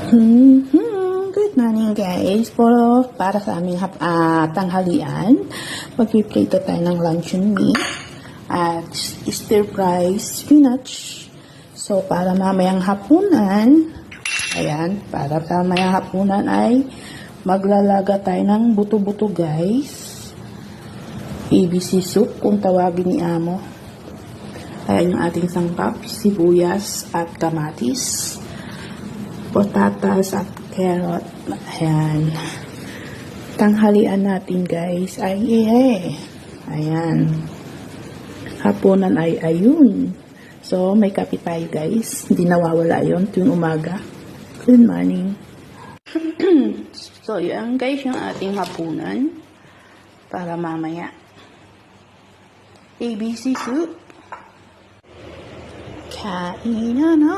Good morning guys. Para sa aming tanghalian, magpiprito tayo ng luncheon meat at stir fry spinach. So para mamayang hapunan, para sa mamayang hapunan ay maglalaga tayo ng buto-buto guys. ABC soup kung tawagin ni Amo. Ayan yung ating sangkap, sibuyas at kamatis, patatas at carrot. Ayan. Tanghalian natin guys ay ayan. Hapunan ay ayun. So may kape tayo guys. Hindi nawawala yun tuwing umaga. Good morning. So yan guys yung ating hapunan para mamaya. ABC soup. Kain na.